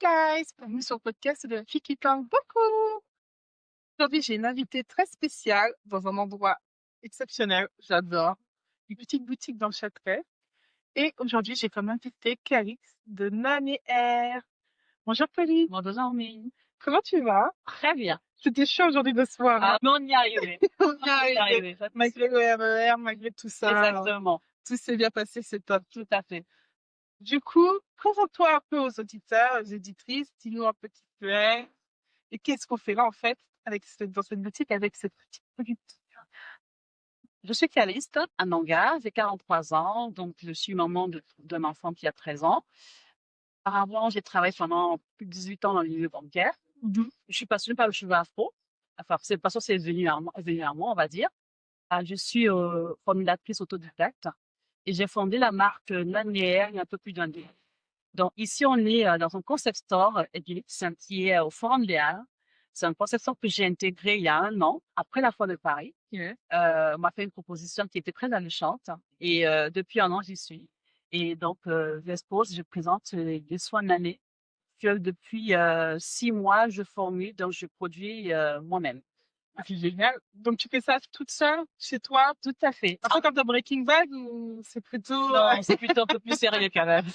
guys, bienvenue sur le podcast de la fille qui parle beaucoup. Aujourd'hui, j'ai une invitée très spéciale dans un endroit exceptionnel, j'adore, une petite boutique dans le Châtelet. Et aujourd'hui, j'ai comme invitée Calix de Nani Air. Bonjour Calix, Bonjour, mais comment tu vas? très bien. C'était chaud aujourd'hui de soir, hein. Ah, mais on y est arrivé. On y est On y est arrivé. arrivé. Malgré le RER, malgré tout ça, Exactement. tout s'est bien passé, c'est top. Tout à fait. Du coup, présente-toi un peu aux auditeurs, aux auditrices, dis-nous un peu qui tu es. Et qu'est-ce qu'on fait là, en fait, dans cette boutique, avec cette petite product? Je suis caliste à Nanga, j'ai 43 ans, donc je suis maman d'un enfant qui a 13 ans. Auparavant, j'ai travaillé pendant plus de 18 ans dans le milieu bancaire. Je suis passionnée par le cheveu afro. Enfin, cette passion, c'est venu à moi, on va dire. Je suis formatrice autodidacte et j'ai fondé la marque Lanière il y a un peu plus d'un an. Donc ici, on est dans un concept store qui est au Forum des Halles. C'est un concept store que j'ai intégré il y a un an, après la Foire de Paris. On m'a fait une proposition qui était très alléchante et depuis un an, j'y suis. Et donc, j'expose, je présente des soins d'année que depuis 6 mois, je formule, donc je produis moi-même. Ah, c'est génial. Donc, tu fais ça toute seule, chez toi? Tout à fait. Un peu comme dans Breaking Bad, ou c'est plutôt... Non, c'est plutôt un peu plus sérieux quand même.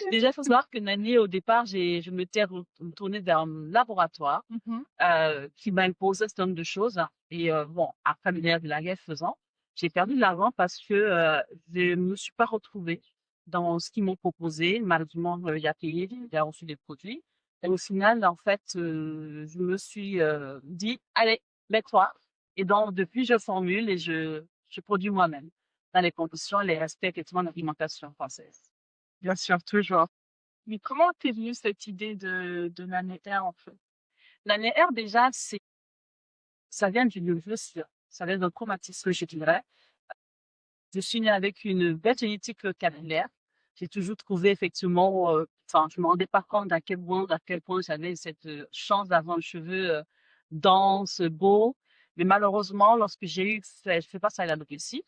Déjà, il faut savoir que Nani, au départ, je m'étais retournée vers un laboratoire Mhm. qui m'a imposé un certain nombre de choses. Et bon, après le nerf de la guerre faisant, j'ai perdu de l'argent parce que je ne me suis pas retrouvée dans ce qu'ils m'ont proposé. Malheureusement, il y a payé, il a reçu des produits. Et au final, en fait, je me suis dit, allez, mets-toi. Et donc, depuis, je formule et je produis moi-même dans les conditions et les respects effectivement de l'alimentation française. Bien sûr, toujours. Mais comment t'es venue cette idée de nanétaire, en fait? L'année R, déjà, ça vient d'une blessure, ça vient d'un traumatisme, je dirais. Je suis née avec une belle génétique capillaire. J'ai toujours trouvé effectivement, enfin, je me rendais pas compte à quel point j'avais cette chance d'avoir un cheveu dense, beau. Mais malheureusement, lorsque je fais face à l'alopécie,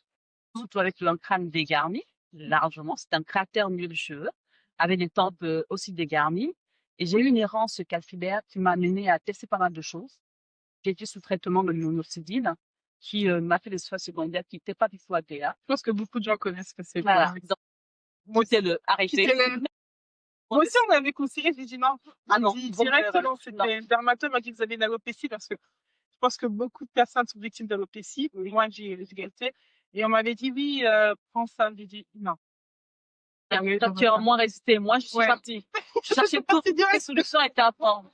surtout avec un crâne dégarni, largement, c'est un cratère au milieu du cheveu, avec des tempes aussi dégarnies. Et j'ai eu une errance capillaire qui m'a amené à tester pas mal de choses. J'ai été sous traitement de l'inoxidil, qui m'a fait des effets secondaires qui n'étaient pas du tout agréables. Je pense que beaucoup de gens connaissent ce que c'est. Voilà. Donc, Moi c'était aussi, arrêter. moi aussi, on m'avait conseillé, j'ai dit non. Ah non, Directement, non. c'était le dermatologue m'a dit que vous avez une alopécie, parce que je pense que beaucoup de personnes sont victimes d'alopécie. Moi, j'ai été. Et on m'avait dit, oui, prends ça. J'ai dit, non. Toi, tu as moins résisté. Moi, je suis Ouais. partie. Je cherchais toutes les solutions étaient à prendre.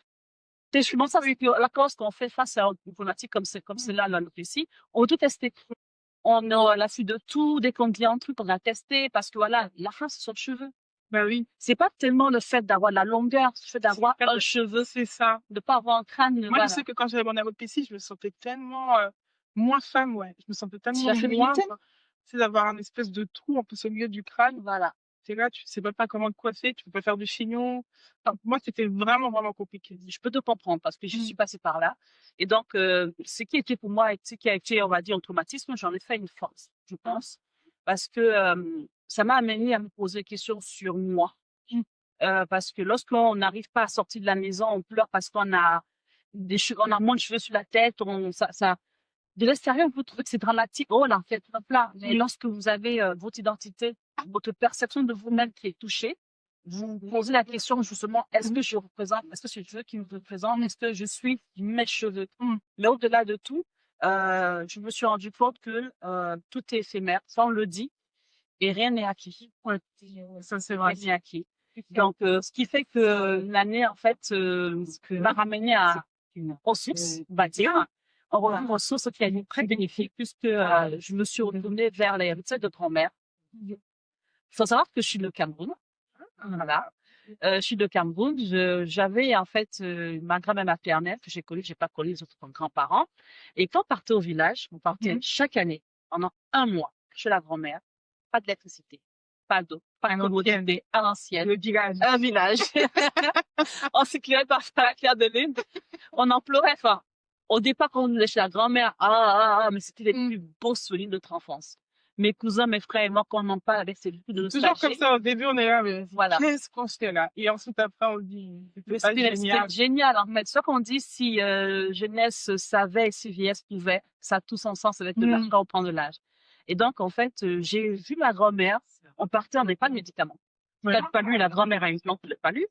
Je pense avec la cause qu'on fait face à une problématique comme celle-là, l'alopécie, on veut tout tester. On a la suite de tout, dès qu'on dit un truc, on a testé, parce que voilà, la fin, c'est sur le cheveu. Ben oui, C'est pas tellement le fait d'avoir de la longueur, c'est le fait d'avoir un cheveu, c'est ça. de pas avoir un crâne. Moi, Voilà. je sais que quand j'avais mon alopécie, je me sentais tellement moins femme, ouais. Je me sentais tellement la féminité? moins, c'est d'avoir un espèce de trou en plus au milieu du crâne. Voilà. C'est là, tu sais même pas comment te coiffer, tu peux pas faire du chignon. Enfin, pour moi, c'était vraiment, vraiment compliqué. Je peux te comprendre parce que je suis passée par là. Et donc, ce qui était pour moi, ce qui a été, on va dire, un traumatisme, j'en ai fait une force, je pense, parce que ça m'a amené à me poser des questions sur moi. Parce que lorsqu'on n'arrive pas à sortir de la maison, on pleure parce qu'on a des cheveux, on a moins de cheveux sur la tête, de l'extérieur, vous trouvez que c'est dramatique. Oh, là, faites là. Mais lorsque vous avez votre identité, votre perception de vous-même qui est touchée, vous vous posez la question justement, est-ce que je représente, est-ce que c'est Dieu qui me représente, est-ce que je suis mes cheveux? Mais au-delà de tout, je me suis rendu compte que tout est éphémère, ça on le dit, et rien n'est acquis. Ça, c'est vrai. Rien n'est acquis. Donc, ce qui fait que l'année, en fait, m'a ramené à une ressource, on va dire, une ressource qui a été très bénéfique puisque je me suis retournée vers les recettes de grand-mère. Il faut savoir que je suis de Cameroun. Voilà. Je suis de Cameroun. J'avais en fait ma grand-mère maternelle que j'ai pas connue les autres grands-parents. Et quand on partait au village, on partait chaque année pendant un mois chez la grand-mère. Pas d'électricité, pas d'eau, pas de commodité, à l'ancienne. Le village. Un village. On s'éclairait par la claire de lune. On en pleurait. Enfin, au départ, quand on allait chez la grand-mère, mais c'était les plus beaux souvenirs de notre enfance. mes cousins, mes frères et moi, qu'on en parle avec ces beaucoup de Toujours comme nostalgie. ça, au début, on est là, mais Voilà. qu'est-ce qu'on fait là? Et ensuite, après, on se dit, Mais c'était pas c'était génial. génial, en fait. C'est ça qu'on dit, si jeunesse savait et si vieillesse pouvait, ça a tout son sens avec le Mm. quand on prend de l'âge. Et donc, en fait, j'ai vu ma grand-mère, on partait, on n'avait pas de médicaments. Ouais. T'as le palu, la grand-mère a une plante pour le palu.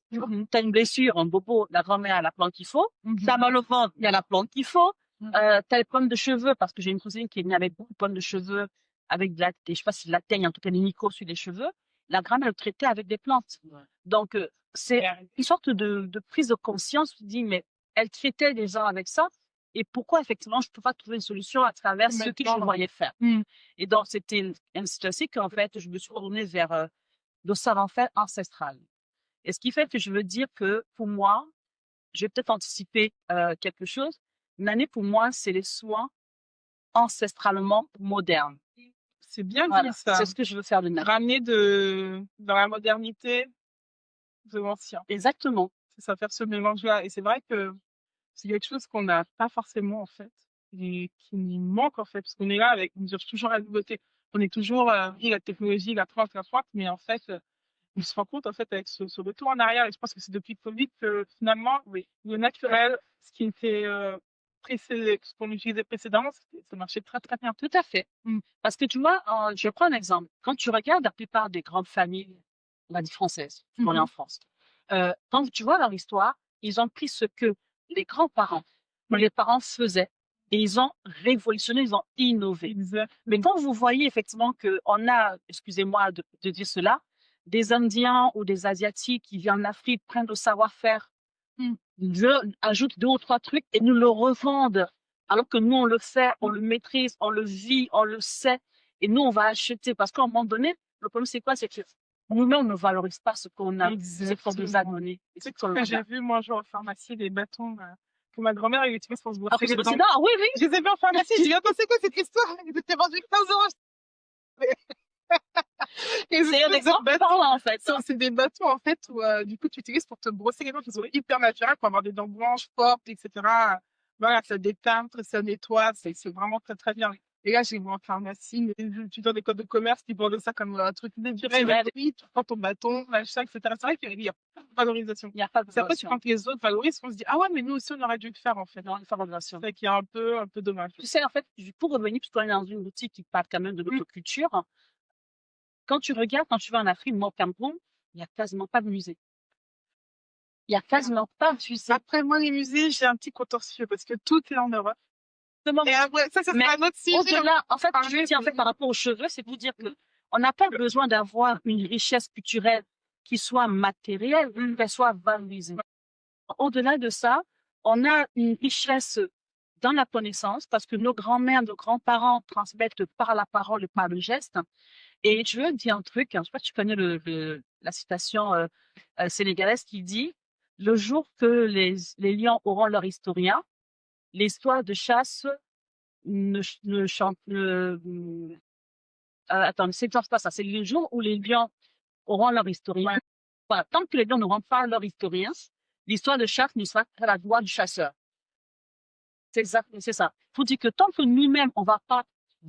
T'as une blessure, un bobo, la grand-mère a la plante qu'il faut. T'as mal au ventre, il y a la plante qu'il faut. T'as les pommes de cheveux, parce que j'ai une cousine qui est née avec beaucoup de pommes de cheveux, avec de la, je sais pas si de la teigne, en tout cas des micros sur les cheveux. La grand-mère le traitait avec des plantes. Donc, c'est une sorte de prise de conscience. Tu dis, mais elle traitait les gens avec ça. Et pourquoi, effectivement, je ne peux pas trouver une solution à travers ce que je voyais faire? Et donc, c'était ainsi ainsi qu'en fait, je me suis tournée vers le savoir-faire ancestral. Et ce qui fait que je veux dire que pour moi, je vais peut-être anticiper quelque chose. L'année, pour moi, c'est les soins ancestralement modernes. C'est bien Voilà, dit ça. c'est ce que je veux faire de l'année. Ramener dans la modernité de l'ancien. Exactement. C'est ça, faire ce mélange-là. Et c'est vrai que c'est quelque chose qu'on n'a pas forcément, en fait, et qui nous manque, en fait, parce qu'on est là avec, on cherche toujours la nouveauté. On est toujours, oui, la technologie, la pointe, mais en fait, on se rend compte, en fait, avec ce retour en arrière, et je pense que c'est depuis le Covid que finalement, oui, le naturel, ce qui était précédé, ce qu'on utilisait précédemment, ça marchait très, très bien. Tout à fait. Parce que tu vois, je prends un exemple. Quand tu regardes la plupart des grandes familles, on va dire françaises, on est en France, quand tu vois leur histoire, ils ont pris ce que les grands-parents, les parents faisaient, et ils ont révolutionné, ils ont innové. Exact. Mais quand vous voyez effectivement qu'on a, excusez-moi de dire cela, des Indiens ou des Asiatiques qui viennent en Afrique, prennent le savoir-faire, ajoutent 2 ou 3 trucs et nous le revendent. Alors que nous, on le fait, on le maîtrise, on le vit, on le sait. Et nous, on va acheter. Parce qu'à un moment donné, le problème, c'est quoi? C'est que nous-mêmes, on ne valorise pas ce qu'on a, ce qu'on nous a donné. C'est que j'ai vu, moi, genre, en pharmacie, des bâtons que ma grand-mère utilise pour se Ah, brosser les dents. oui, oui. Je les ai vus en pharmacie, j'ai dit, attends, c'est quoi cette histoire? Ils étaient vendus 15 €. C'est un exemple parlant, en fait. C'est des bâtons, en fait, où, du coup, tu utilises pour te brosser les dents, qui sont hyper naturels, pour avoir des dents blanches, fortes, etc. Voilà, ça déteint, ça nettoie, c'est vraiment très, très bien. Et là, j'ai vu en pharmacie, mais tu donnes des codes de commerce qui vendent ça comme un truc naturel, oui, tu prends ton bâton, machin, etc. C'est vrai qu'il n'y a pas de valorisation. Il n'y a pas de C'est après, valorisation. quand les autres valorisent, on se dit, ah ouais, mais nous aussi, on aurait dû le faire, en fait. Non, il n'y a pas de valorisation. C'est qu'il y a un peu dommage. Tu sais, en fait, pour revenir, puisqu'on est dans une boutique qui parle quand même de notre culture, quand tu regardes, quand tu vas en Afrique, moi, au Cameroun, il n'y a quasiment pas de musée. Il n'y a quasiment pas de musée. Après, moi, les musées, j'ai un petit contentieux parce que tout est en Europe. Et après, ça sera un autre sujet. Au-delà, en fait, je dis, en fait, par rapport aux cheveux, c'est pour dire que on n'a pas besoin d'avoir une richesse culturelle qui soit matérielle, qu'elle soit valorisée. Au-delà de ça, on a une richesse dans la connaissance parce que nos grands-mères, nos grands-parents transmettent par la parole et par le geste. Et je veux dire un truc, je sais pas si tu connais la citation sénégalaise qui dit « Le jour que les lions auront leur historien, l'histoire de chasse ne chante... attends, c'est pas ça, c'est le jour où les lions auront leur historien. Voilà, tant que les lions n'auront pas leur historien, l'histoire de chasse ne sera qu'à la gloire du chasseur. » C'est exactement, c'est ça. Faut dire que tant que nous-mêmes, on va pas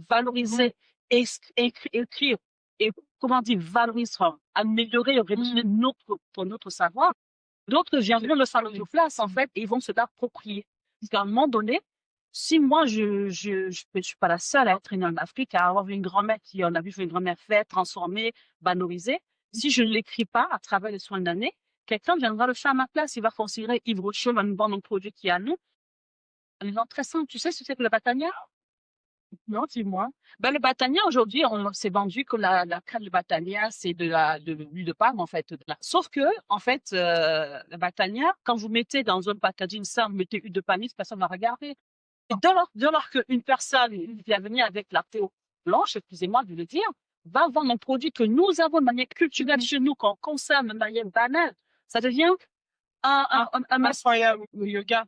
valoriser, écrire, et comment dire, valoriser, améliorer, révolutionner notre savoir, d'autres viendront le faire à notre place, en fait, et ils vont se l'approprier. Parce qu'à un moment donné, si moi, je suis pas la seule à être née en Afrique, à avoir vu une grand-mère qui, on a vu une grand-mère faite, transformée, valoriser, si je ne l'écris pas à travers les soins d'année, quelqu'un viendra le faire à ma place, il va considérer Yves Rochaud, va nous vendre un produit qui est à nous. Un exemple très simple, tu sais ce que c'est que le batania? Non, dis-moi. Ben, le batania, aujourd'hui, on s'est vendu que la crème de batania, c'est de l'huile de palme, en fait. Sauf que, en fait, le batania, quand vous mettez dans un packaging ça, vous mettez huile de palme, personne ne va regarder. Et dès lors qu'une personne vient venir avec la peau blanche, excusez-moi de le dire, va vendre un produit que nous avons de manière culturelle chez nous, qu'on consomme de manière banale, ça devient un incroyable. Le yoga.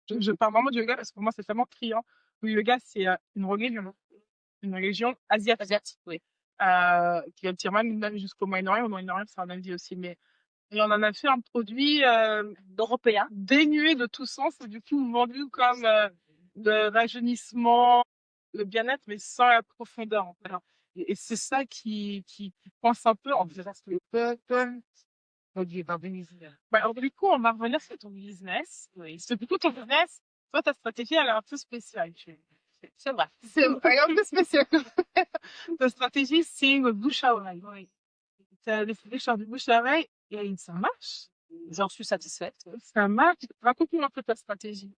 Je parle vraiment du yoga parce que pour moi, c'est tellement criant. Le yoga, c'est une religion asiatique, oui. qui va même jusqu'au Moyen-Orient. Au Moyen-Orient, c'est en Asie aussi. Mais et on en a fait un produit européen, dénué de tout sens, et du coup vendu comme de rajeunissement, le bien-être, mais sans la profondeur. En fait. Et c'est ça qui coince un peu. On dirait que bah, alors, du coup, on va revenir sur ton business. Oui, Parce que du coup, ton business, toi, ta stratégie, elle est un peu spéciale. c'est vrai. C'est elle est un peu spéciale. Ta stratégie, c'est le bouche à oreille. Oui, T'as décidé de faire du bouche à oreille et ça marche. j'en suis satisfaite. Ça marche. Raconte-moi un peu ta stratégie.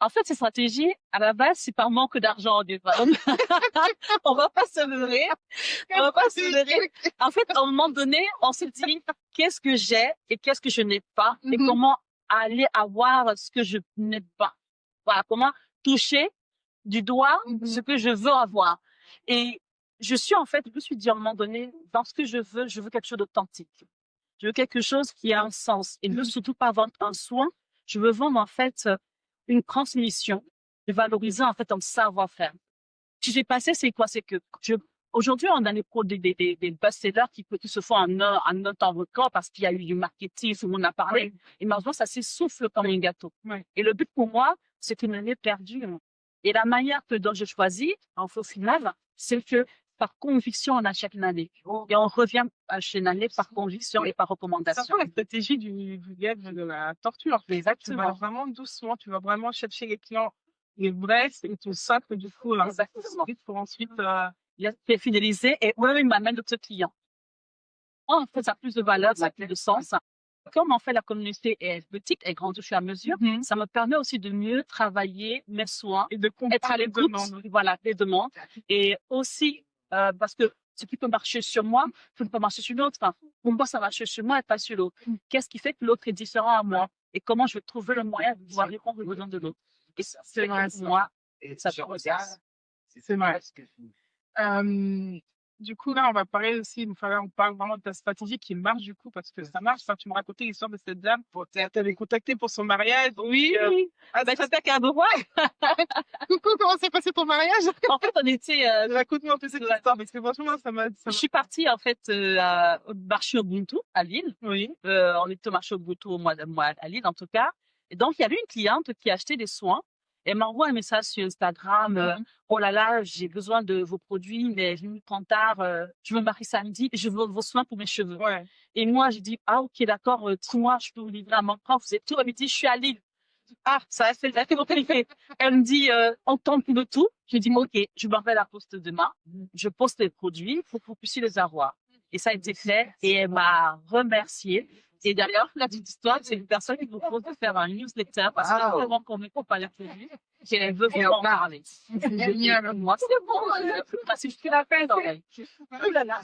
En fait, ces stratégies, à la base, c'est par manque d'argent au départ. On va pas se leurrer. On va pas se leurrer. En fait, à un moment donné, on se dit, qu'est-ce que j'ai et qu'est-ce que je n'ai pas et Mhm. comment aller avoir ce que je n'ai pas. Voilà, comment toucher du doigt ce que je veux avoir. Et je me suis dit à un moment donné, dans ce que je veux quelque chose d'authentique. Je veux quelque chose qui a un sens. Et je veux surtout pas vendre un soin. Je veux vendre, en fait, une transmission. De valoriser, en fait, un savoir-faire. Ce qui s'est passé, c'est quoi? C'est que aujourd'hui, on a des best-sellers qui se font en un temps record parce qu'il y a eu du marketing, tout le monde a parlé. Et maintenant, ça s'essouffle comme un gâteau. Ouais. Et le but pour moi, c'est que l'année perdue. Et la manière dont je choisis, au final, c'est que par conviction, on achète une année. Et on revient acheter une année par conviction et par C'est un recommandation. peu la stratégie du lièvre de la tortue. En fait. Tu vas Exactement. vraiment doucement, tu vas vraiment chercher les clients les vrais et tout ça, que du coup, Exactement. pour ensuite, Il est fidélisé et eux, ils m'amènent d'autres clients. En fait, ça a plus de valeur, ça a plus de sens. Comme en fait la communauté est petite et grandit au fur et à mesure, ça me permet aussi de mieux travailler mes soins, et de être à comprendre les l'écoute, demandes. voilà, des demandes. Et aussi, parce que ce qui peut marcher sur moi, peut ne pas marcher sur l'autre. Enfin, pour moi, ça marche sur moi et pas sur l'autre. Qu'est-ce qui fait que l'autre est différent à moi? Et comment je vais trouver le moyen de pouvoir répondre aux besoins de l'autre? Et ça, C'est vrai, pour moi, ça fait c'est vrai. Du coup, là, on va parler aussi, on parle vraiment de ta stratégie qui marche du coup, parce que ça marche. Enfin, tu me racontais l'histoire de cette dame, t'avais contacté pour son mariage. Oui, bah, tu sais qu'à devoir. Coucou, comment s'est passé ton mariage? En fait, on était, Raconte-moi un peu cette histoire, parce que franchement, je suis partie, en fait, au marché Ubuntu, à Lille. Oui. On était au marché Ubuntu à Lille, en tout cas. Et donc, il y avait une cliente qui achetait des soins. Elle m'envoie un message sur Instagram. Oh là là, j'ai besoin de vos produits, mais je me prends tard. Je me marie samedi. Je veux vos soins pour mes cheveux. Ouais. Et moi, j'ai dit, ah, ok, d'accord, 3 mois, je peux vous livrer à mon propre. Vous êtes tout. Elle me dit, je suis à Lille. Ah, ça a fait mon téléphone. Elle me dit, on tente le tout. Je dis, ok, je m'en vais à la poste demain. Je poste les produits pour que vous puissiez les avoir. Et ça a été fait et elle m'a remercié. Et d'ailleurs, la petite histoire, c'est une personne qui vous propose de faire un newsletter parce que vraiment qu'on ne peut pas les produits. Qu'elle veut vraiment parler. C'est génial. Moi, c'est bon. Parce que je fais la peine, oreille. Oh là là,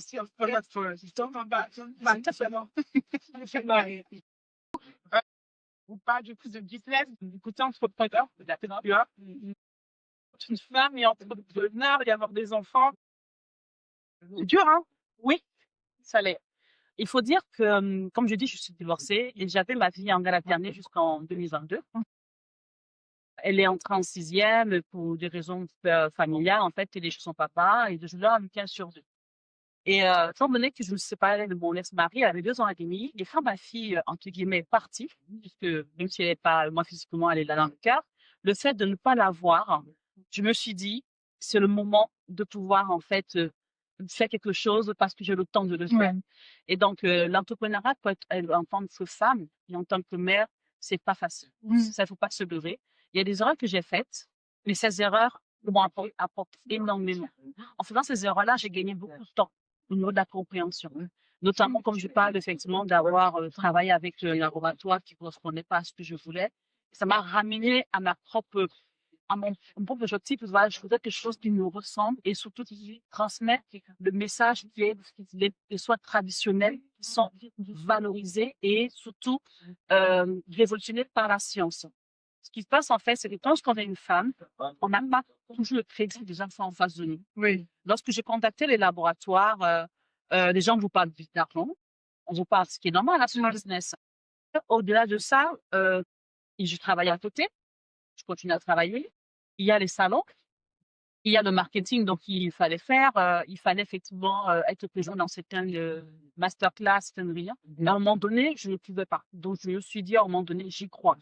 on parle du coup de business, du côté entrepreneur, de la PNPA. Une femme et entrepreneur et avoir des enfants. C'est dur, hein? Oui, ça l'est. Il faut dire que, comme je dis, je suis divorcée et j'avais ma fille en garde alternée jusqu'en 2022. Elle est entrée en 6e pour des raisons familiales. En fait, elle est chez son papa et je leur un week-end sur 2. Et étant donné que je me séparais de mon ex-mari, elle avait 2 ans et demi, et quand ma fille, entre guillemets, est partie, puisque même si elle n'est pas, moi physiquement, elle est là dans le cœur, le fait de ne pas la voir, je me suis dit, c'est le moment de pouvoir, en fait, faire quelque chose parce que j'ai le temps de le faire. Ouais. Et donc, l'entrepreneuriat, en tant que femme et en tant que mère, c'est pas facile. Ça, faut pas se leurrer. Il y a des erreurs que j'ai faites, mais ces erreurs m'ont apporté énormément. En faisant ces erreurs-là, j'ai gagné beaucoup de temps au niveau de la compréhension. Notamment, comme je parle effectivement d'avoir travaillé avec un laboratoire qui ne correspondait pas à ce que je voulais. Ça m'a ramené à mon propre objectif. Voilà, je voudrais quelque chose qui nous ressemble et surtout qui transmettre le message qui est des soins traditionnels qui sont valorisés et surtout révolutionnés par la science. Ce qui se passe en fait, c'est que quand on est une femme, on n'a pas toujours le crédit des enfants en face de nous. Oui. Lorsque j'ai contacté les laboratoires, les gens vous parlent d'argent, on vous parle, ce qui est normal à ce business. Au-delà de ça, je travaille à côté, je continue à travailler. Il y a les salons, il y a le marketing, donc il fallait faire, il fallait effectivement être présent dans certaines masterclass, certaines réunions. Mais à un moment donné, je ne pouvais pas. Donc je me suis dit à un moment donné, j'y crois.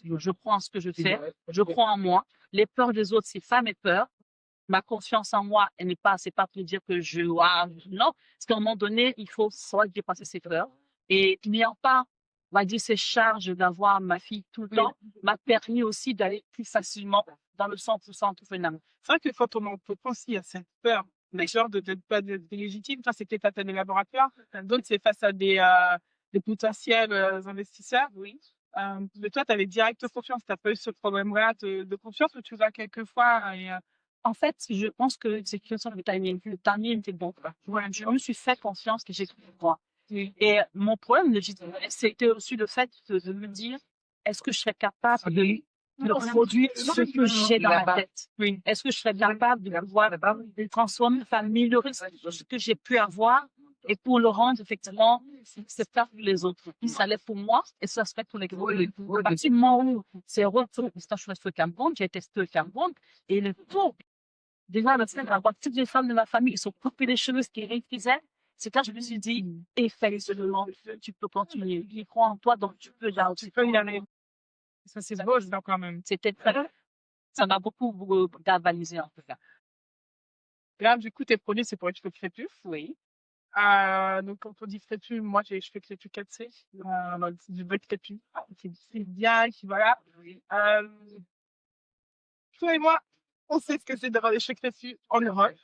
Je crois en ce que je fais, je crois en moi. Les peurs des autres, c'est pas mes peurs. ma confiance en moi, elle n'est pas, c'est pas pour dire que non, parce qu'à un moment donné, il faut savoir dépasser ses peurs. Et n'ayant pas, on va dire, ces charges d'avoir ma fille tout le Oui. temps, m'a permis aussi d'aller plus facilement dans le 100% tout phénomène. C'est vrai que quand on entreprend aussi, il y a cette peur, genre de ne pas être légitime. Toi, c'était face à des laboratoires. D'autres, c'est face à des potentiels investisseurs. Oui. Mais toi, tu avais direct confiance. Tu n'as pas eu ce problème-là de confiance où tu vas quelquefois. En fait, je pense que c'est une question de timing. Le timing était bon. Ouais, je me suis fait confiance que j'ai cru moi. Oui. Et mon problème, c'était aussi le fait de me dire, est-ce que je serais capable de produire ce que j'ai dans ma tête? Oui. Est-ce que je serais capable de pouvoir le transformer, enfin, améliorer ce que j'ai pu avoir et pour le rendre, effectivement, c'est pas pour les autres. Ça l'est pour moi et ça serait pour les autres. À partir du moment où c'est retour, parce que je suis au Cameroun, j'ai testé au Cameroun et le taux, déjà, le fait d'avoir toutes les femmes de ma famille qui sont coupées les cheveux, ce qui réfléchissait, c'est quand je me suis dit, effectivement, tu peux continuer. Je crois en toi, donc tu peux y aller. Tu peux y aller. Ça, c'est beau, ça, quand même. C'était très, ça m'a beaucoup galvanisé, en tout cas. Là, du coup, tes produits, c'est pour les cheveux crépus. Oui. Donc, quand on dit crépus, moi, j'ai les cheveux crépus 4C. C'est du beau crépus. C'est bien, qui, voilà. Toi et moi, on sait ce que c'est d'avoir des cheveux crépus en Europe.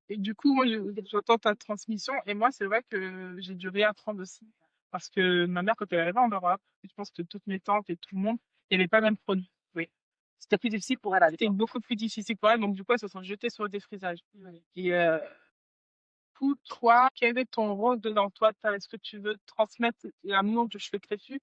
Et du coup, moi, j'entends ta transmission. Et moi, c'est vrai que j'ai dû réapprendre aussi. Parce que ma mère, quand elle est arrivée en Europe, je pense que toutes mes tantes et tout le monde, il n'y avait pas le même produit. Oui. C'était plus difficile pour elle à C'était l'époque. beaucoup plus difficile pour elle. Donc, du coup, elles se sont jetées sur le défrisage. Et pour toi, quel est ton rôle dedans toi? Est-ce que tu veux transmettre l'amour de cheveux crépus?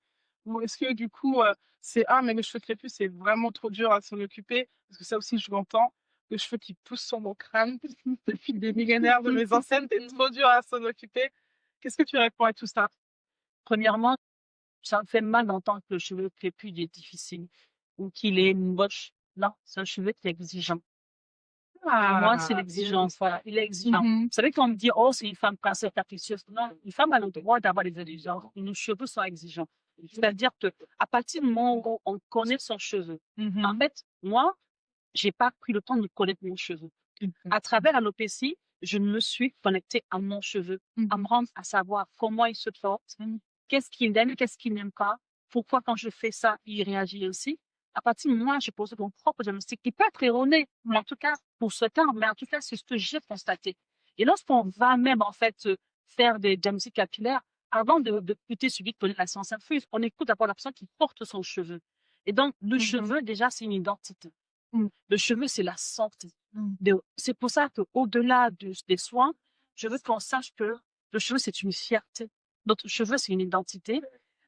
Ou est-ce que du coup, c'est ah, mais les cheveux crépus, c'est vraiment trop dur à s'en occuper? Parce que ça aussi, je l'entends. Les cheveux qui poussent sur mon crâne depuis des millénaires de mes ancêtres, c'est trop dur à s'en occuper. Qu'est-ce que tu réponds à tout ça? Premièrement, ça me fait mal d'entendre que le cheveu crépus il est difficile ou qu'il est moche. Non, c'est un cheveu qui est exigeant. Pour moi, c'est l'exigence. Voilà, il est exigeant. Mhm. Vous savez, quand on me dit, oh, c'est une femme princesse capricieuse. Non, une femme a le droit d'avoir des exigences. Nos cheveux sont exigeants. C'est-à-dire que, à partir du moment où on connaît son cheveu, en fait, moi, j'ai pas pris le temps de connaître mon cheveu. À travers l'alopécie, je me suis connectée à mon cheveu, apprendre à savoir comment il se porte, qu'est-ce qu'il aime, qu'est-ce qu'il n'aime pas, pourquoi quand je fais ça, il réagit aussi. À partir de moi, j'ai posé mon propre diagnostic qui peut être erroné, mais en tout cas, pour ce temps, mais en tout cas, c'est ce que j'ai constaté. Et lorsqu'on va même, en fait, faire des diagnostics capillaires, avant de plutôt celui de donner la science infuse, on écoute d'abord la personne qui porte son cheveu. Et donc, le cheveu, déjà, c'est une identité. Le cheveu, c'est la santé. C'est pour ça qu'au-delà des soins, je veux qu'on sache que le cheveu, c'est une fierté. Notre cheveu, c'est une identité.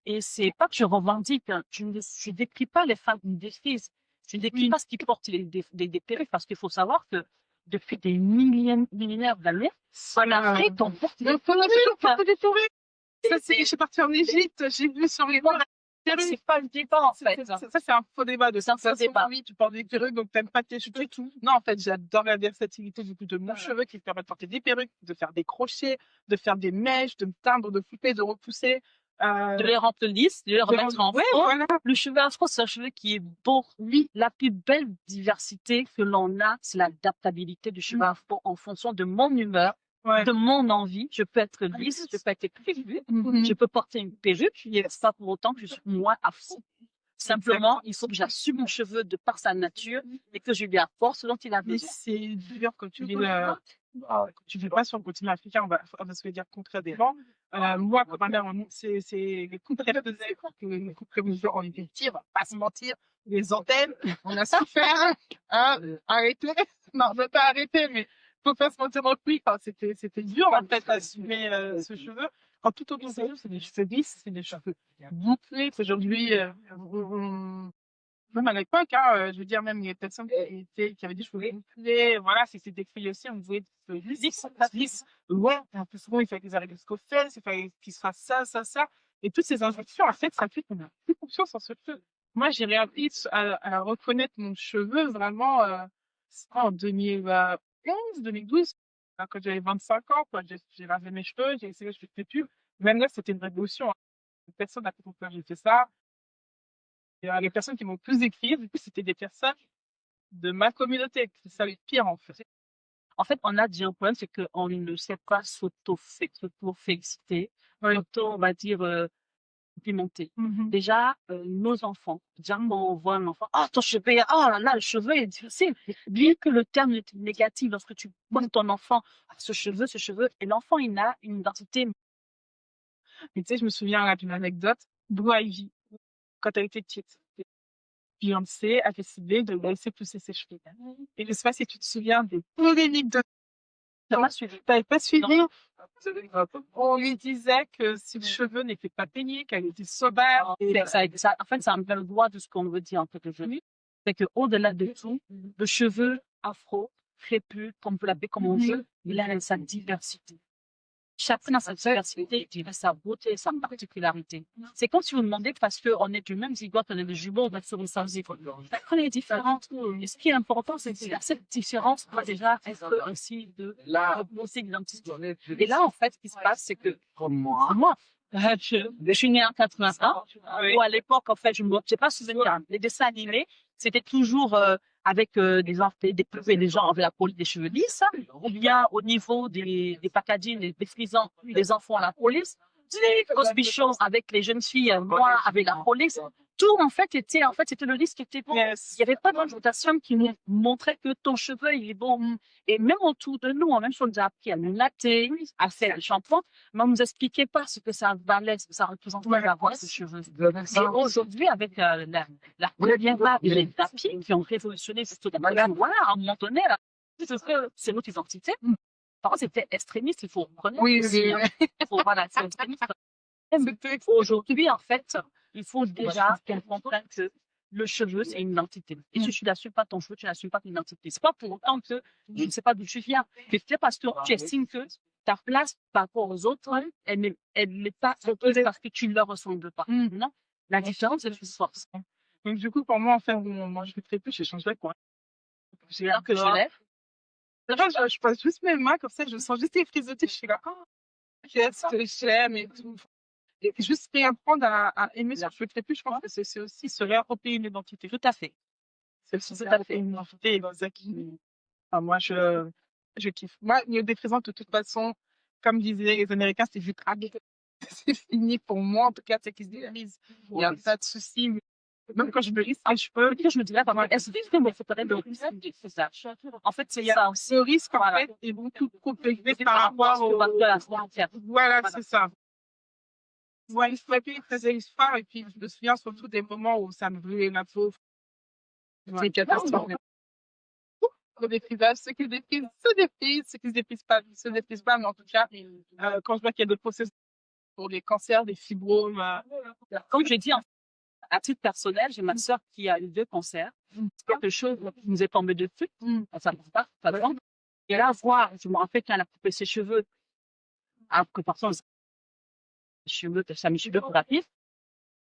Et c'est pas que je revendique, hein. Je ne décris pas les femmes qui me défrisent. Je ne décris pas ce qui portent des perruques parce qu'il faut savoir que depuis des millénaires d'années, en Afrique, on porte des perruques. Ça, je suis partie en Égypte, j'ai vu sur les murs. C'est pas le débat, en fait. Ça, c'est un faux débat de C'est un toute faux façon. débat. Oui, tu portes des perruques, donc t'aimes pas tes cheveux. Tout. Non, en fait, j'adore la versatilité du coup de mon cheveu qui me permet de porter des perruques, de faire des crochets, de faire des mèches, de me teindre, de couper, de repousser. De les rendre lisses, de les remettre en Ouais, fond. voilà. Le cheveu afro, c'est un cheveu qui est beau. Oui. La plus belle diversité que l'on a, c'est l'adaptabilité du cheveu afro en fonction de mon humeur, de mon envie. Je peux être lisse, je peux être prévue, je peux porter une perruque, et c'est pas pour autant que je suis moins afro. Simplement, il faut que j'assume mon cheveu de par sa nature et que je lui apporte ce dont il a Mais besoin. c'est dur quand tu vis quand tu vis pas sur le continent africain, on va se le dire concrètement. Moi, quand ma mère, c'est les coupes qu'elle faisait, que les coupes que vous on était petits, on va pas se mentir, les antennes, on a souffert, hein, arrêtez. Non, je veux pas arrêter, mais faut pas se mentir non plus. Enfin, c'était dur, en fait, d'assumer ce cheveu. Quand tout autour de nous, c'est des cheveux lisses, c'est des cheveux bouclés. Aujourd'hui, même à l'époque, hein, je veux dire, même les personnes qui avaient des cheveux bouclés, voilà, c'était décrié aussi, on voulait des cheveux lisses, ouais, un peu souvent, il fallait qu'ils arrivent jusqu'aux fesses, il fallait qu'ils se fassent ça. Et toutes ces injonctions, en fait, ça fait qu'on a plus confiance en ce cheveu. Moi, j'ai réappris à reconnaître mon cheveu vraiment, c'était en 2011, 2012, quand j'avais 25 ans, quoi, j'ai lavé mes cheveux, j'ai essayé, je fais plus. Même là, c'était une révolution, hein. Personne n'a compris pourquoi j'ai fait ça. Et, les personnes qui m'ont plus écrit, du coup, c'était des personnes de ma communauté. C'est ça le pire, en fait. En fait, on a déjà un problème, c'est qu'on ne sait pas s'auto-féliciter, Oui. on va dire, complimenter. Mhm. Déjà, nos enfants, déjà quand on voit un enfant, oh ton cheveu, oh là là, le cheveu est difficile. Bien que le terme est négatif, lorsque tu poses ton enfant, ah, ce cheveu, et l'enfant, il a une identité. Et tu sais, je me souviens là, d'une anecdote. Blue Ivy, quand elle était petite, Beyoncé a décidé de laisser pousser ses cheveux. Et je sais pas si tu te souviens des polémiques de... Ça m'a suivi. T'avais pas suivi? Non. On lui disait que si le cheveu n'était pas peigné, qu'elle était sauvage. En fait, ça me fait le droit de ce qu'on veut dire, en fait, aujourd'hui. C'est que, au-delà de tout, le cheveu afro, crépus, comme vous l'appelez, comme on veut, il a sa diversité. Chacun a sa diversité, il a sa beauté, sa particularité. C'est comme si vous demandez, parce qu'on est du même zigote, on est des jumeaux, on est sur une seule zigote. Chacun est différent. Et ce qui est important, c'est que cette différence doit déjà être un signe de beauté d'identité. Et là, en fait, ce qui se passe, c'est que, moi, je suis née en 81, ou à l'époque, en fait, je ne sais pas souvenir, les dessins animés, c'était toujours avec des poupées, des gens avec la police des cheveux lisses, ou bien au niveau des packaging, des frisants, des enfants à la police, les Cosby Show avec les jeunes filles noires avec la police. Tout, c'était le liste qui était bon. Yes. Il n'y avait pas d'orientation qui nous montrait que ton cheveu, il est bon. Et même autour de nous, même si on nous a appris à nous latter, à faire le shampoing, mais on nous expliquait pas ce que ça valait, ce que ça représentait d'avoir ce cheveu. Et aujourd'hui, avec la première vague des tapis qui ont révolutionné cette voilà, à un moment donné, là, c'est notre identité. Par contre, c'était extrémiste, il faut reconnaître. Oui, aussi, oui. Voilà, c'est extrémiste. Aujourd'hui, en fait, il faut déjà qu'on comprenne que le cheveu, c'est une identité. Et si tu n'assumes pas ton cheveu, tu n'assumes pas ton identité. C'est pas pour autant que je ne sais pas d'où tu viens. Mais c'est parce que tu estimes que ta place par rapport aux autres, elle n'est pas parce que tu ne leur ressembles pas. Non. La différence, c'est une force. Donc, du coup, pour moi, en fait, moi, je ne ferai plus, je changerai quoi. J'ai l'air que je lève. Je passe juste mes mains, comme ça, je sens juste les frisottis, je suis là, oh, yes, j'aime et tout. Et juste réapprendre à aimer son cheveu crépus, je pense que c'est aussi se réapproprier une identité. Tout à fait. C'est aussi se réapproprier une identité. Enfin, moi, je kiffe. Moi, Néo Défrisant, de toute façon, comme disaient les Américains, c'est du crack. C'est fini pour moi, en tout cas, c'est qu'ils se délise. Il n'y a pas de souci. Même quand je me risque les cheveux, Je me dirais, est-ce que je me ferais le risque? C'est ça. En fait, c'est ça aussi. ce risque, en fait, est beaucoup trop élevé par rapport au... Voilà, c'est ça. Ouais, il faut appuyer très l'histoire, et puis je me souviens surtout des moments où ça me brûlait la peau. C'est une catastrophe. Le déprisage, ceux qui se déprisent, se déprisent, ceux qui se déprisent pas, mais en tout cas, quand je vois qu'il y a d'autres processus pour les cancers, des fibromes. Comme je dis, à titre personnel, j'ai ma sœur qui a eu 2 cancers. C'est quelque chose qui nous est tombé dessus. Ça ne pas, pas vraiment. Et là, voir, je me rappelle quand elle a coupé ses cheveux, alors que parfois, ça mes cheveux pour rapide,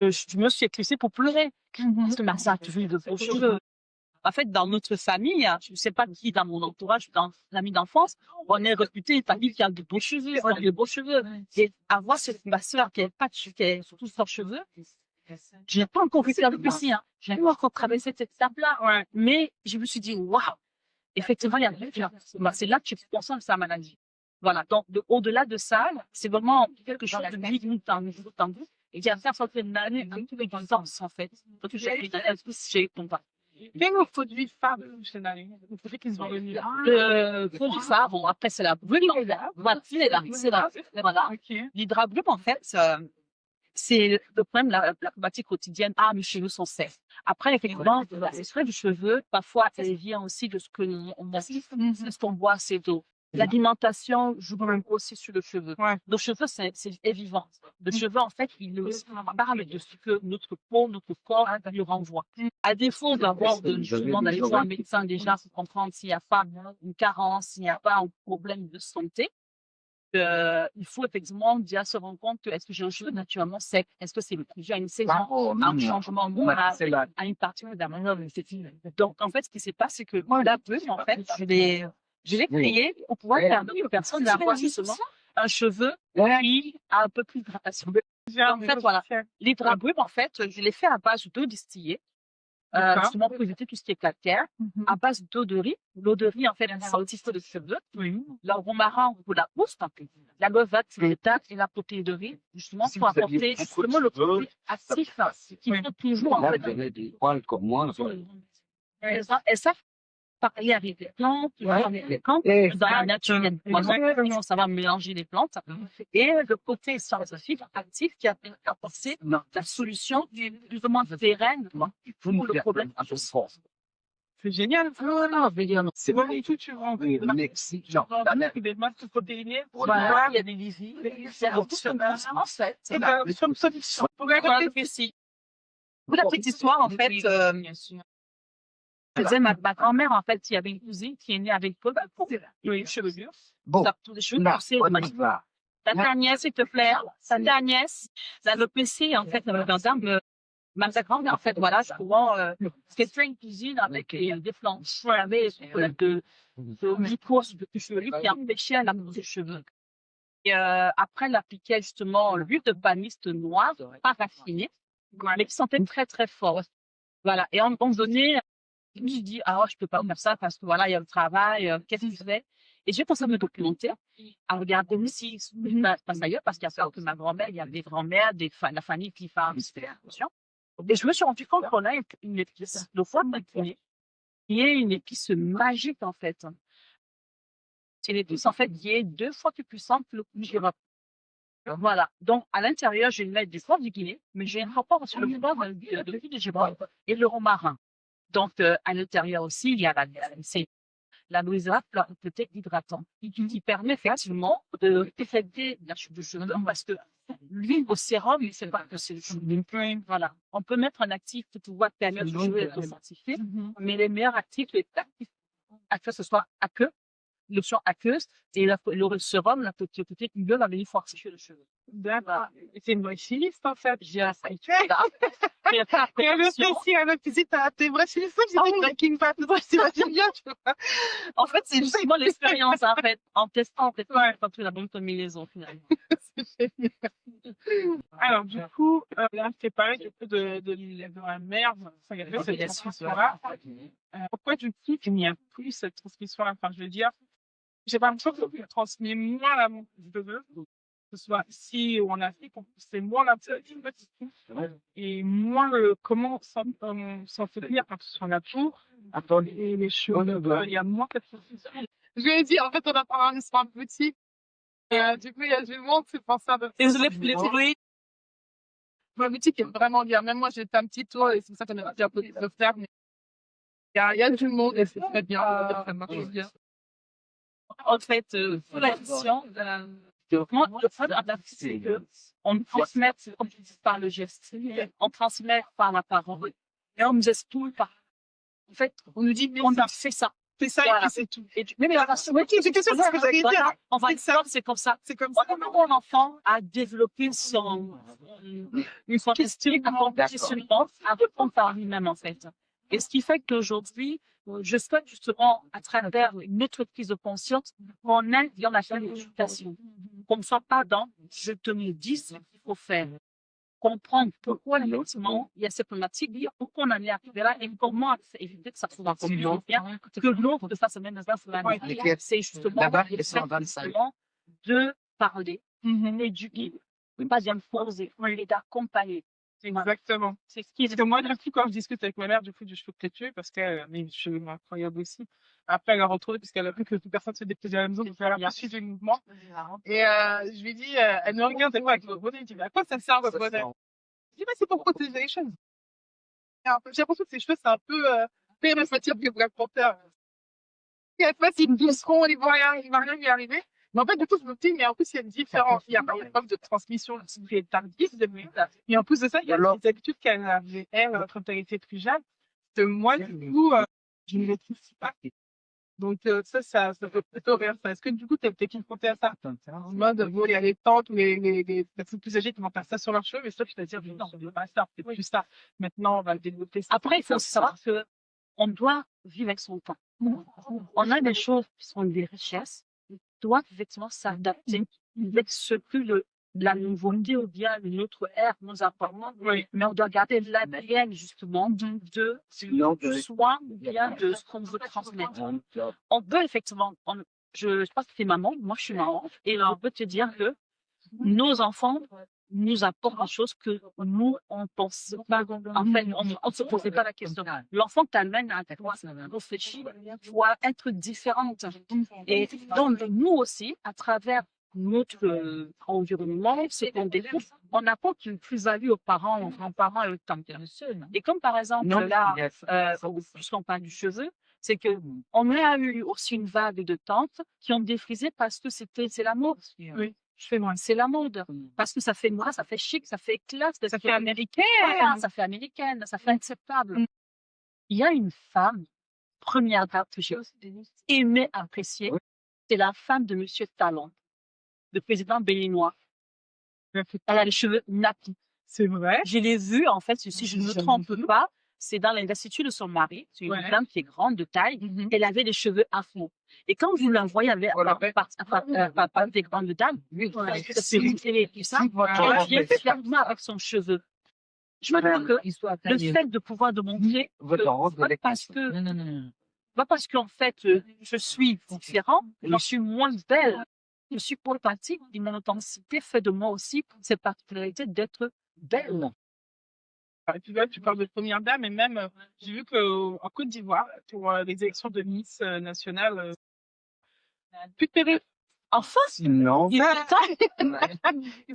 je me suis éclipsée pour pleurer. Parce que ma sœur a toujours eu de beaux cheveux. En fait, dans notre famille, je ne sais pas qui dans mon entourage, dans l'ami d'enfance, on est réputé une famille qui a de beaux cheveux, on a de beaux cheveux. Et avoir ma sœur qui n'a pas de cheveux, qui a surtout sans cheveux, je n'ai pas encore vécu avec lui, hein. Je n'ai pas encore traversé cette étape-là. Ouais. Mais je me suis dit, waouh, effectivement, il y a c'est là que tu consommes sa maladie. Voilà. Donc, au-delà de ça, c'est vraiment quelque chose de vivre tendu et qui a fait en sorte une année un peu de sens, en fait. Donc, j'ai une année j'ai combat. Quel est le produit phare de Chanel? Le produit qu'ils ont remis là? Le produit phare, bon, après, c'est la brume. Voilà, c'est là. Voilà. L'hydra brume, en fait, c'est le problème, la problématique quotidienne. Ah, mes cheveux sont secs. Après, effectivement, l'extrait du cheveu, parfois, ça vient aussi de ce que ce qu'on boit, c'est d'eau. L'alimentation joue aussi sur le cheveu. Ouais. Le cheveu, c'est vivant. Le cheveu, en fait, il parle de ce que notre peau, notre corps lui renvoie. À défaut d'avoir justement d'aller voir un médecin déjà pour comprendre s'il n'y a pas une carence, s'il n'y a pas un problème de santé, il faut effectivement déjà se rendre compte que est-ce que j'ai un cheveu naturellement sec? Est-ce que c'est dû à une saison, à un changement hormonal, à une partie de la manière de Donc, en fait, ce qui se passe, c'est que la brume, en fait, je l'ai créée pour pouvoir permettre aux personnes d'avoir justement un cheveu qui a un peu plus d'hydratation. En fait, voilà. L'hydra brume, en fait, je l'ai fait à base d'eau distillée. D'accord. justement pour éviter tout ce qui est calcaire, à base d'eau de riz. L'eau de riz, en fait, c'est un petit peu de cheveux. Oui. Le romarin pour la pousse, la levade, c'est l'état et la protéine de riz, justement pour apporter justement le côté actif qu'il faut toujours, en fait. Et ça, parler avec les plantes, avec les plantes, dans la nature, il y a des poisons, comment ça va mélanger les plantes. Et le côté scientifique, actif, qui a apporté la solution justement pérenne pour le problème. C'est génial. C'est bon et tout, tu vois. Des masques protéinées. Voilà, il y a des visites, c'est un petit peu en fait. Et comme solution. Pour Voilà, pour la petite histoire, en fait, je disais, ma grand-mère, en fait, il y avait une cousine qui est née avec peu de cheveux durs. Ça, tous les cheveux poussés. Ta dernière, s'il te plaît. Ta dernière, la le PC, en fait, ma grand-mère, en fait, voilà, souvent, c'était une cuisine avec des flanches. Il y avait de mycoses de chevelu qui empêchait la pousse des cheveux. Et après, elle appliquait justement l'huile de baniste noire, pas raffinée, mais qui sentait très, très fort. Voilà. Et à un moment donné, je me suis dit, ah, je peux pas faire ça parce que voilà, il y a le travail, qu'est-ce que je fais? Et j'ai commencé à me documenter, à regarder aussi ce qui se passe ailleurs, parce qu'il y a ça que ma grand-mère, il y a des grand-mères, la famille qui fait attention. Et je me suis rendu compte qu'on a une épice, le foie de maquillé, qui est une épice magique, en fait. C'est une épice, en fait, qui est 2 fois plus puissante que le girofle. Voilà. Donc, à l'intérieur, je vais mettre du poivre du Guinée, mais j'ai un rapport sur le poivre de l'huile de girofle et le romarin. Donc, à l'intérieur aussi, il y a c'est la noisette, peut-être hydratant, qui permet effectivement de défecter la chute de cheveux, parce que l'huile au sérum, c'est pas que c'est le cheveu. Voilà. On peut mettre un actif pour pouvoir permettre le cheveu d'être sanctifié, mais les meilleurs actifs, les actifs, que ce soit aqueux, lotion aqueuse, et le sérum, la petite huile va venir fortifier le cheveu. D'accord. C'est une vraie chimiste, en fait. J'ai appris. Et le plaisir, elle me disait, t'es vraie chimiste, j'ai dit Breaking Bad, t'imagines bien, tu vois. En fait, c'est justement l'expérience, en fait, en testant, quand tu as la bonne combinaison, finalement. C'est génial. Alors, du coup, là, je t'ai parlé du coup de la merde, enfin, il y avait cette transmission-là. Pourquoi, du coup, il n'y a plus cette transmission-là? Enfin, je veux dire, j'ai pas l'impression que je transmets moins l'amour que je veux, que ce soit ici ou en Afrique, c'est moins la et moins comment s'entretenir quand ce soit la peau et les cheveux. Il y a moins cette transmission. Je lui ai dit, en fait, on a parlé sur un boutique. Du coup, il y a du monde, c'est pour ça. Désolée pour les bruits. Ma boutique est vraiment bien. Même moi, j'ai fait un petit tour et c'est pour ça qu'on a dit un peu de faire. Mais il y a du monde et c'est très bien. Ça marche bien. En fait, pour la question, moi, le fait c'est qu'on transmet, comme tu dis, par le geste. On transmet par la parole. Et on nous explique pas. En fait, on nous dit, on fait ça. C'est ça, voilà. Et puis c'est tout. Mais c'est quelque chose que j'allais dire. On va dire, c'est comme ça. C'est comme ça. On aide l'enfant à développer son questionnement, à répondre par lui-même, en fait. Et ce qui fait qu'aujourd'hui, je souhaite justement, à travers une autre prise de conscience, qu'on aille dans la l'éducation. Qu'on ne soit pas dans je te le dis ce qu'il faut faire. Comprendre pourquoi effectivement il y a cette problématique, dire pourquoi on en est arrivé là et comment éviter que ça soit encore plus bien, que l'autre de fasse même c'est justement de parler, d'éduquer, pas d'imposer, et d'accompagner. Exactement. C'est ce qui est. Moi, du coup, quand je discute avec ma mère, du coup, du cheveu crépus, parce qu'elle a des cheveux incroyables aussi. Après, elle a retrouvé, puisqu'elle a vu que toute personne se déplaisait à la maison, donc elle a suivi le mouvement. Et je lui dis, elle me regarde, elle avec le bonnet, elle dit, à quoi ça sert votre bonnet? Je dis, c'est pour protéger les cheveux. J'ai l'impression que ces cheveux, c'est un peu périmètre que Black Panther. Et elle fait, ils me glisseront, il va rien lui arriver. Mais en fait, du coup, je me dis, mais en plus, il y a une différence. Il y a une forme de transmission qui est tardive. Et en plus de ça, il y a des habitudes qu'elle avait, elle, quand elle était plus jeune, que moi, du coup, je ne les trouve pas. Donc, ça peut plutôt rire. Est-ce que, du coup, t'es confronté à ça? En mode, bon, il y a les tantes ou les personnes plus âgées qui vont faire ça sur leurs cheveux, mais ça, tu vas dire, non, c'est pas ça, c'est plus ça. Maintenant, on va développer ça. Après, il faut savoir que on doit vivre avec son temps. On a des choses qui sont des richesses, on doit effectivement s'adapter avec ce que la nouveauté ou bien une autre ère nous apparemment, Oui. mais on doit garder l'ADN justement de soi ou bien de ce qu'on veut transmettre. On peut effectivement, je pense que c'est maman, moi je suis maman, et on peut te dire que nos enfants nous apportent des choses que nous, on pense pas. En fait, on se posait pas la question. L'enfant que t'amènes à ta classe, réfléchir, doit être différente. Et donc, nous aussi, à travers notre environnement, ce qu'on découvre, on apporte une plus-value aux parents, aux grands-parents et aux tantes. Et comme par exemple, là, puisqu'on parle du cheveu, c'est que on a eu aussi une vague de tantes qui ont défrisé parce que c'est la mode. Oui. Je fais moi, c'est la mode. Parce que ça fait moi, ça fait chic, ça fait classe. Ça fait américaine. Voilà, ça fait américaine, ça fait acceptable. Il y a une femme, première dame que j'ai aimé, apprécier, c'est la femme de Monsieur Talon, le président béninois. Elle a les cheveux nappis. C'est vrai. Je l'ai vue, en fait, si je ne me trompe pas, c'est dans l'institut de son mari. C'est une femme qui est grande de taille. Elle avait les cheveux afro. Et quand vous la voyez avec par des grandes dames, et tout ça, elle vient fièrement avec son cheveu. Je me dis que le fait de pouvoir montrer, pas parce qu'en fait, je suis différent, je suis moins belle, je suis authentique, et mon authenticité fait de moi aussi cette particularité d'être belle. Et puis là, tu parles de première dame, et même, j'ai vu qu'en Côte d'Ivoire, pour les élections de Miss nationale, plus de perruque. Enfin, Non. Ils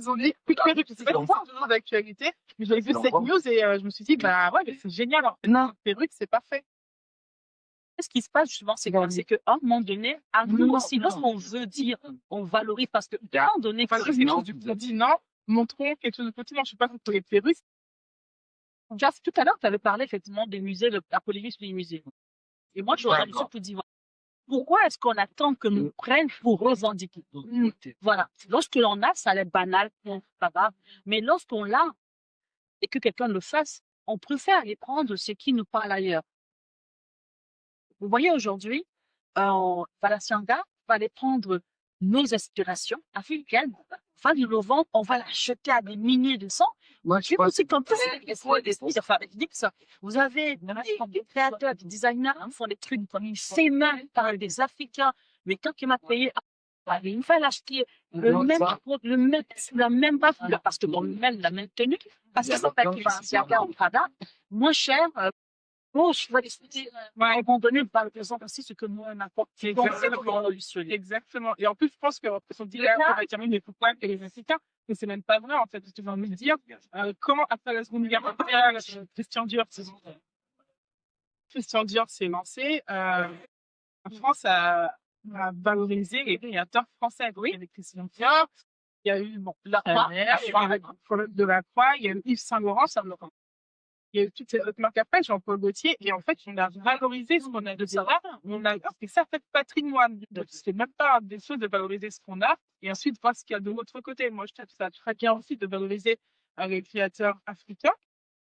ont dit plus de perruque. Je sais pas si c'est toujours d'actualité, mais j'avais vu cette news et je me suis dit, bah ouais, mais c'est génial. En fait, non, perruque, c'est parfait. Ce qui se passe justement, c'est qu'à un moment donné, à nous aussi, lorsqu'on veut dire, on valorise, parce que à un moment donné, quelque chose du continent, montrons quelque chose du continent. Je sais pas pour les perruques. Just, tout à l'heure, tu avais parlé effectivement des musées, de la polémique sur les musées. Et moi, j'aurais une pour dire, pourquoi est-ce qu'on attend que nous prennent pour revendiquer? Voilà. Lorsque l'on a, ça a l'air banal, pas grave. Mais lorsqu'on l'a et que quelqu'un le fasse, on préfère aller prendre ce qui nous parle ailleurs. Vous voyez, aujourd'hui, Balenciaga va aller prendre nos aspirations africaines, va nous le vendre, on va l'acheter à des milliers de cents. Moi, je pense que comme ça, vous avez des créateurs, des designers qui font des trucs comme ces mains par des Africains, mais quand il m'a payé, il va l'acheter la même marque, parce que bon, même la même tenue, parce que ça s'appelle Balenciaga ou Prada, moins cher. Bon, je vais discuter. À un moment donné, par exemple, aussi ce que nous, on apporte. Exactement. Et en plus, je pense qu'on dit là, on va dire, mais pourquoi que les Africains? Mais c'est même pas vrai, en fait. Tu vas me dire, comment, après la Seconde Guerre mondiale, Christian Dior s'est lancé, la France a valorisé les créateurs français. Oui. Il y avait Christian Dior, il y a eu, bon, la Croix, de la Croix, il y a eu Yves Saint-Laurent, il y a eu toutes ces autres marques après, Jean-Paul Gaultier, et en fait, on a valorisé ce qu'on a de ça. On a fait ça, fait patrimoine. C'est même pas des choses de valoriser ce qu'on a, et ensuite voir ce qu'il y a de l'autre côté. Moi, je trouve ça très bien aussi de valoriser les créateurs africains,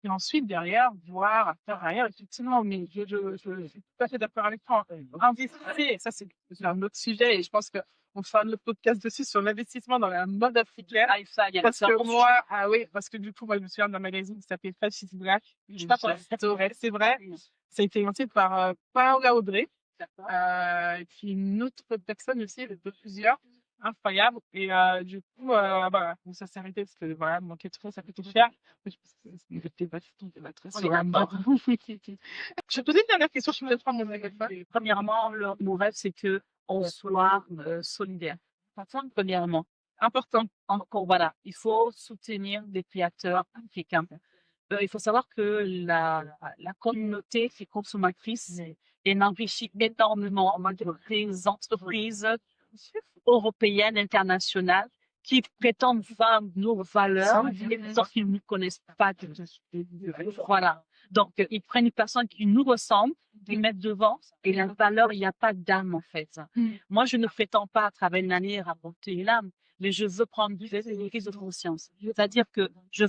et ensuite, derrière, voir à faire arrière, effectivement, mais je suis tout à fait d'accord avec toi. Investissez, ça, c'est un autre sujet, et je pense qu'on fera un autre podcast dessus sur l'investissement dans la mode africaine. Parce que moi, oui, parce que du coup, moi, je me souviens d'un magazine qui s'appelait Fashion Black. Je sais pas quoi, c'est vrai. Ça a été lancé par Paola Audrey. Et puis une autre personne aussi, plusieurs. Incroyable. Et du coup, voilà, ça s'est arrêté parce que voilà, manquait trop, ça coûtait cher. Je vais te poser une dernière question, je me laisse prendre mon téléphone. Premièrement, mon rêve, c'est que on soit solidaire. Premièrement. Important. Encore, voilà. Il faut soutenir les créateurs africains. Il faut savoir que la communauté qui est consommatrice enrichit énormément des entreprises européennes, internationales, qui prétendent vendre nos valeurs, sauf qu'ils ne connaissent pas. Voilà. Donc, ils prennent une personne qui nous ressemble, ils mettent devant, et la valeur, il n'y a pas d'âme, en fait. Moi, je ne prétends pas, à travers une année, rapporter une âme, mais je veux prendre une prise de conscience. C'est-à-dire que je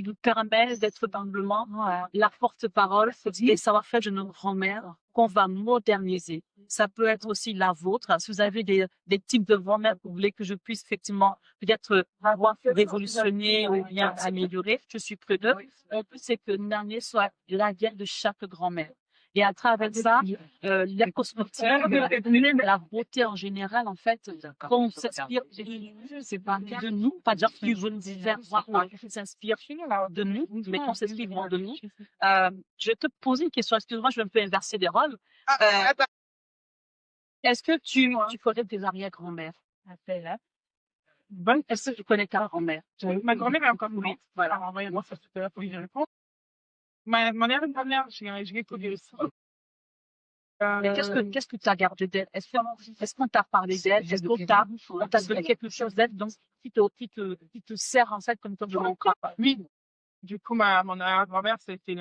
nous permets d'être dans le monde, la porte-parole et savoir-faire de nos grands-mères qu'on va moderniser. Ça peut être aussi la vôtre. Si vous avez des types de grand-mère que vous voulez que je puisse effectivement peut-être avoir révolutionné ou bien améliorer, je suis preneuse. Le but, c'est que l'année soit la guerre de chaque grand-mère. Et à travers ça, la cosmétique, même la beauté en général, en fait, qu'on s'inspire de nous, pas dire que je nous divers, qui s'inspire de nous, mais qu'on s'inspire vraiment de nous. Je vais te poser une question, excuse-moi, je vais un peu inverser des rôles. Est-ce que tu connais tes arrière-grand-mères? Est-ce que tu connais ta grand-mère? Ma grand-mère est encore Oui, vivante. voilà. Alors, envoyez-moi ça tout à l'heure pour y répondre. Mon arrière-grand-mère, j'ai connu aussi. Mais qu'est-ce que tu as gardé d'elle? Est-ce qu'on t'a parlé d'elle? Est-ce qu'on t'a donné quelque chose d'elle, donc, qui te sert, en fait, comme de manquant? Oui. Du coup, mon arrière-grand-mère,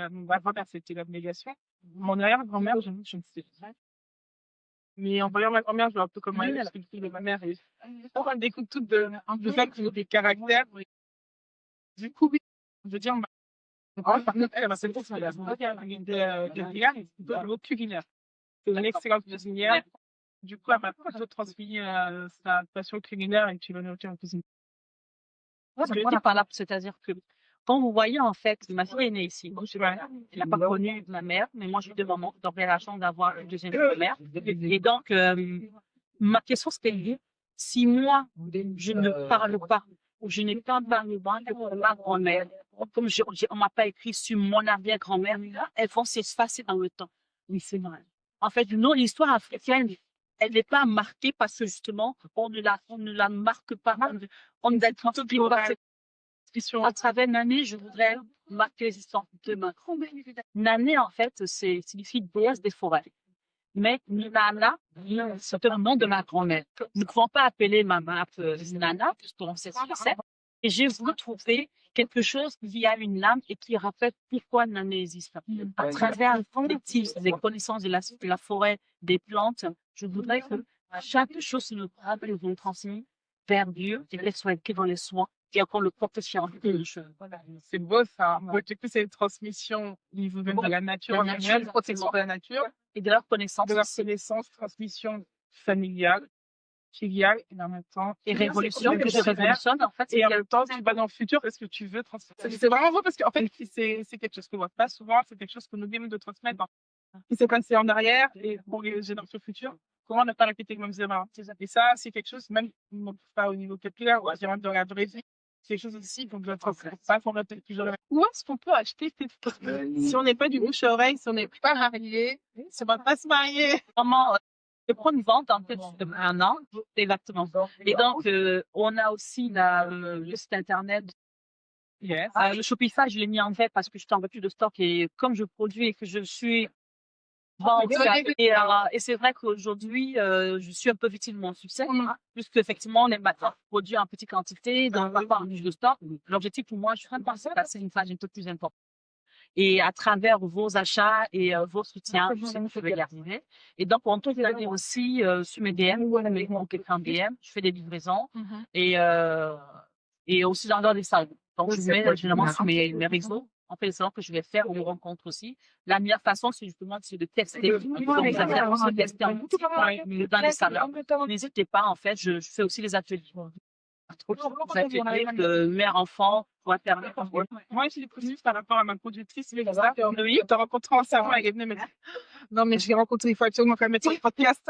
ma grand-mère, c'était l'abnégation. Mon arrière-grand-mère, je ne sais pas. Mais en voyant ma grand-mère, je vois un peu comme elle, parce que le fils de ma mère est. On découvre toutes de fait que des caractères. Du coup, oui, je veux dire, par contre, elle m'a fait beaucoup de culinaire, de l'eau culinaire. C'est une excellente cuisinière. Du coup, elle m'a plutôt transmis sa passion culinaire et puis la nourriture en cuisine. Parce que je dis par là, c'est-à-dire que quand vous voyez, en fait, ma fille est née ici. Ouais. Elle n'a pas connu ma mère, mais moi, j'ai eu deux mamans, donc j'ai la chance d'avoir une deuxième mère. Et donc, ma question, c'était si moi, je ne parle pas, ou je n'ai pas parlé de ma grand-mère, comme on m'a pas écrit sur mon arrière-grand-mère, elles vont s'effacer dans le temps. Oui, c'est vrai. En fait, non, l'histoire africaine, elle n'est pas marquée parce que justement, on ne la marque pas, on ne la transcrit pas. À travers Nané, je voudrais marquer l'existence de ma grand-mère. Nané, en fait, signifie déesse des forêts. Mais Nana, c'est un nom de ma grand-mère. Nous ne pouvons pas appeler ma mère Nana, puisqu'on sait ce que c'est. Et j'ai voulu trouver quelque chose qui a une âme et qui rappelle pourquoi Nané existe. À travers des tips, des connaissances de la forêt, des plantes, je voudrais que chaque chose nous rappelle et nous transmet vers Dieu et qu'elle soit écrite dans les soins et encore le porte-fiant. C'est beau ça. Du coup, c'est une transmission au niveau même de la nature, une protection de la nature. Et de leur connaissance. De leur connaissance, transmission familiale, filiale, et en même temps. Et révolution, que je révolutionne, en fait. Et en même temps, tu vas dans le futur, est-ce que tu veux transmettre? C'est vraiment beau parce qu'en fait, c'est quelque chose qu'on voit pas souvent, c'est quelque chose qu'on oublie même de transmettre. Ce qui s'est passé en arrière et pour les générations futures, comment ne pas répéter les mêmes erreurs? Et ça, c'est quelque chose, même pas au niveau capillaire, ou même dans la vraie vie. C'est quelque chose aussi qu'on doit transmettre. Pas qu'on répète toujours. Où est-ce qu'on peut acheter cette photo? Si on n'est pas du bouche à oreille, si on n'est pas marié, si on va pas se marier. Vraiment, je prends une vente en fait de un an, exactement. Et donc, on a aussi le site internet. Yes. Le Shopify, je l'ai mis en fait parce que je t'envoie plus de stock et comme je produis et que je suis et c'est vrai qu'aujourd'hui, je suis un peu victime de mon succès, puisque effectivement, on est maintenant produit en petite quantité, donc pas en de stock. L'objectif pour moi, je suis en train de passer une phase un peu plus importante. Et à travers vos achats et vos soutiens, je sais que je vais y arriver. Et donc, on peut regarder aussi sur mes DM, ou quelqu'un DM, je fais des livraisons et aussi dans des salons. Donc, je mets généralement sur mes réseaux. En fait, les salons que je vais faire, on me rencontre aussi. La meilleure façon, c'est justement de tester. Donc, les affaires, on se tester en dans les salons. N'hésitez pas, en fait, je fais aussi les ateliers. Mère enfant pour permettre. Moi, je l'ai connue par rapport à ma productrice, mais ça, oui, tu as rencontré en salon, elle est venue me dire non, mais je l'ai rencontré, il faut absolument qu'elle mette sur le podcast.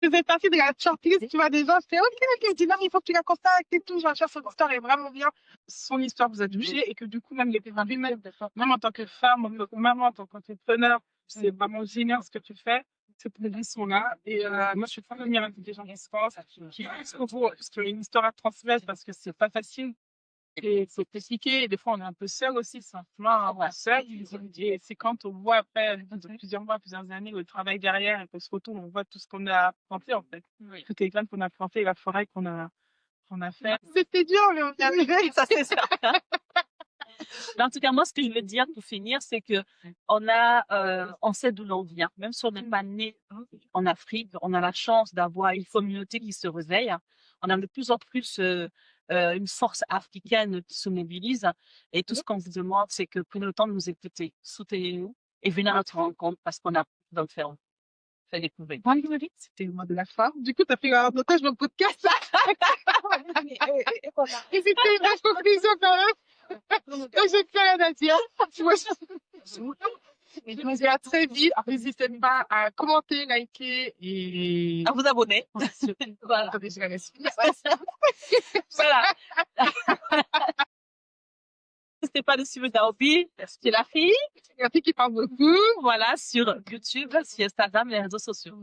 Je faisais partie de la shortlist, tu vois, des gens, je fais ok, je dis non, il faut que tu la contactes et tout, genre, son histoire est vraiment bien. Son histoire vous a touché et que du coup, même les produits, même en tant que femme, en tant que maman, en tant qu'entrepreneur, c'est vraiment génial ce que tu fais. Ces produits sont là. Et moi, je suis très admirative avec des gens qui se pensent, qui parce qu'il y a une histoire à transmettre, parce que c'est pas facile. Et il faut expliquer. Et des fois, on est un peu seul aussi, simplement seul. Et c'est quand on voit après plusieurs mois, plusieurs années, le travail derrière et qu'on se retourne, on voit tout ce qu'on a planté, en fait. Oui. Toutes les graines qu'on a plantées, la forêt qu'on a fait. C'était dur, mais on y est arrivé. Ça, c'est ça. En tout cas, moi, ce que je veux dire pour finir, c'est que on sait d'où l'on vient. Même si on n'est pas né en Afrique, on a la chance d'avoir une communauté qui se réveille. On a de plus en plus une force africaine qui se mobilise. Et tout ce qu'on vous demande, c'est que prenez le temps de nous écouter, soutenez-nous et venez à notre rencontre parce qu'on a Donc, faire découvrir. Marguerite, c'était le mot de la fin. Du coup, tu as fait un otage dans le podcast. Et c'était une belle conclusion quand même. Donc, j'ai plus rien à dire. Je vous dis à très vite. N'hésitez pas à commenter, liker et... À vous abonner. Voilà. Attendez, je la laisse. Voilà. N'hésitez pas de suivre Daobi, c'est la fille. La fille qui parle beaucoup. Voilà, sur YouTube, sur Instagram, les réseaux sociaux.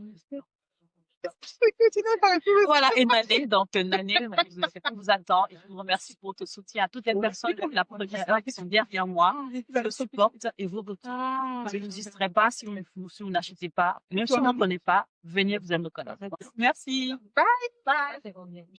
Voilà, et Nané, donc Nané, je vous attends et je vous remercie pour votre soutien à toutes les personnes de la production qui sont derrière moi, qui me supportent et vos retours. Je n'hésiterai pas si vous n'achetez pas, même si vous n'en prenez pas, venez, vous allez me connaître. Merci. Bye. Bye.